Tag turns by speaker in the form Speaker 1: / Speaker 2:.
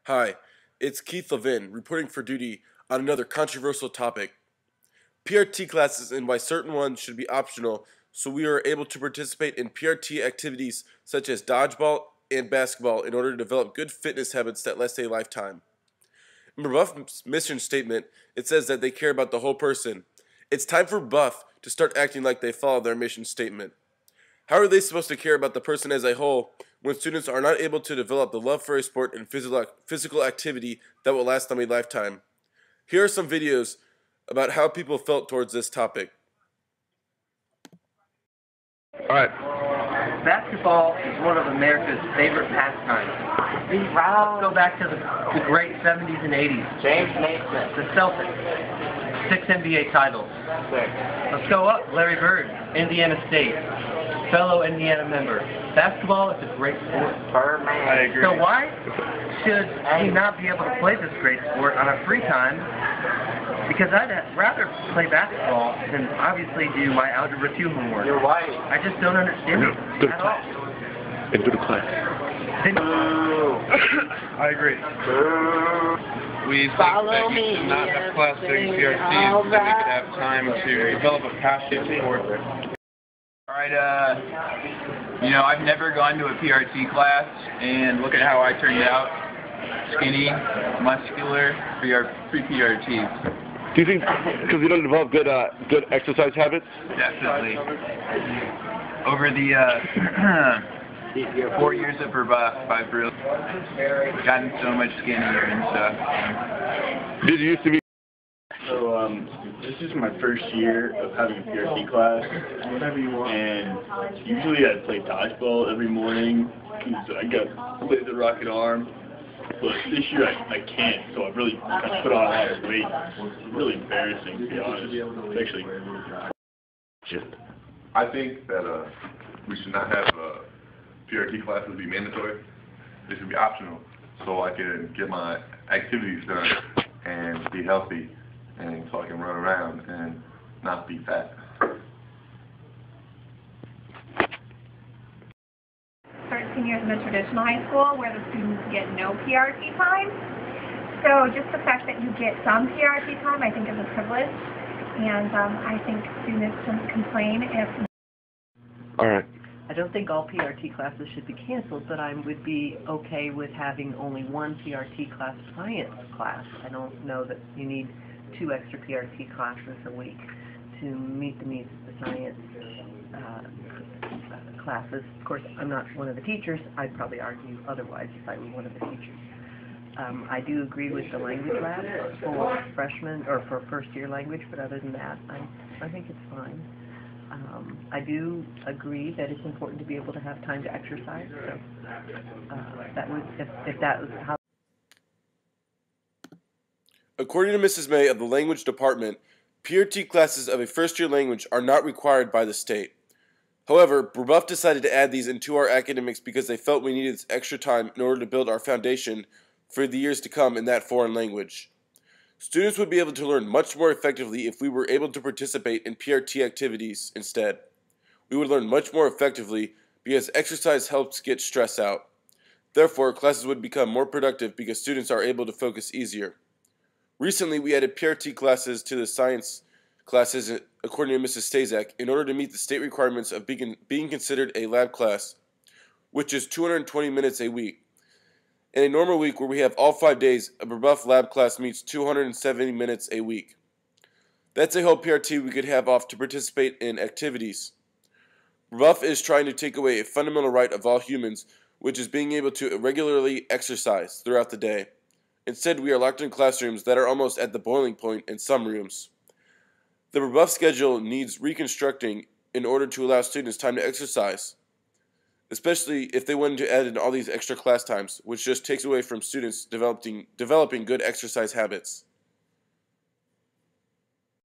Speaker 1: Hi, it's Keith Levin reporting for duty on another controversial topic. PRT classes and why certain ones should be optional so we are able to participate in PRT activities such as dodgeball and basketball in order to develop good fitness habits that last a lifetime. In Rebuff's mission statement, it says that they care about the whole person. It's time for Rebuff to start acting like they follow their mission statement. How are they supposed to care about the person as a whole when students are not able to develop the love for a sport and physical activity that will last them a lifetime? Here are some videos about how people felt towards this topic.
Speaker 2: All right.
Speaker 3: Basketball is one of America's favorite pastimes. Let's go back to the great 70s and 80s.
Speaker 4: James Naismith.
Speaker 3: The Celtics. 6 NBA titles.
Speaker 4: 6.
Speaker 3: Let's go up. Larry Bird. Indiana State. Fellow Indiana member. Basketball is a great sport.
Speaker 4: Birdman.
Speaker 2: I agree.
Speaker 3: So why should he not be able to play this great sport on a free time? Because I'd rather play basketball than obviously do my Algebra 2 homework.
Speaker 4: You're right.
Speaker 3: I just don't understand it
Speaker 2: Go to
Speaker 3: at all.
Speaker 2: class. And go to class. I agree. We think that we should not have class during PRTs so that we could have time to develop a passion for it.
Speaker 5: Alright, I've never gone to a PRT class, and look at how I turned out. Skinny, muscular, pre-PRTs.
Speaker 2: Do you think because you don't develop good exercise habits?
Speaker 5: Definitely. Over the 4 years of Rebuff, I've really gotten so much skinnier and stuff.
Speaker 2: Did you used to be?
Speaker 6: So, this is my first year of having a PRT class, and usually I play dodgeball every morning because I got laser rocket arm, but this year I can't, so I've really kind of put on a lot of weight. It's really embarrassing, to be honest. It's actually...
Speaker 7: I think that we should not have PRT classes be mandatory. They should be optional, so I can get my activities done and be healthy, and so I can run around and not be fat.
Speaker 8: 13 years in a traditional high school where the students get no PRT time. So just the fact that you get some PRT time I think is a privilege, and I think students shouldn't complain if...
Speaker 2: All right.
Speaker 9: I don't think all PRT classes should be canceled, but I would be okay with having only one PRT class, science class. I don't know that you need 2 extra PRT classes a week to meet the needs of the science classes. Of course, I'm not one of the teachers. I'd probably argue otherwise if I were one of the teachers. I do agree with the language lab for freshmen or for first-year language, but other than that, I think it's fine. I do agree that it's important to be able to have time to exercise. So that would, if that was how.
Speaker 1: According to Mrs. May of the Language Department, PRT classes of a first-year language are not required by the state. However, Rebuff decided to add these into our academics because they felt we needed this extra time in order to build our foundation for the years to come in that foreign language. Students would be able to learn much more effectively if we were able to participate in PRT activities instead. We would learn much more effectively because exercise helps get stress out. Therefore, classes would become more productive because students are able to focus easier. Recently, we added PRT classes to the science classes, according to Mrs. Stazak, in order to meet the state requirements of being considered a lab class, which is 220 minutes a week. In a normal week where we have all 5 days, a Rebuff lab class meets 270 minutes a week. That's a whole PRT we could have off to participate in activities. Rebuff is trying to take away a fundamental right of all humans, which is being able to regularly exercise throughout the day. Instead, we are locked in classrooms that are almost at the boiling point in some rooms. The Rebuff schedule needs reconstructing in order to allow students time to exercise, especially if they wanted to add in all these extra class times, which just takes away from students developing good exercise habits.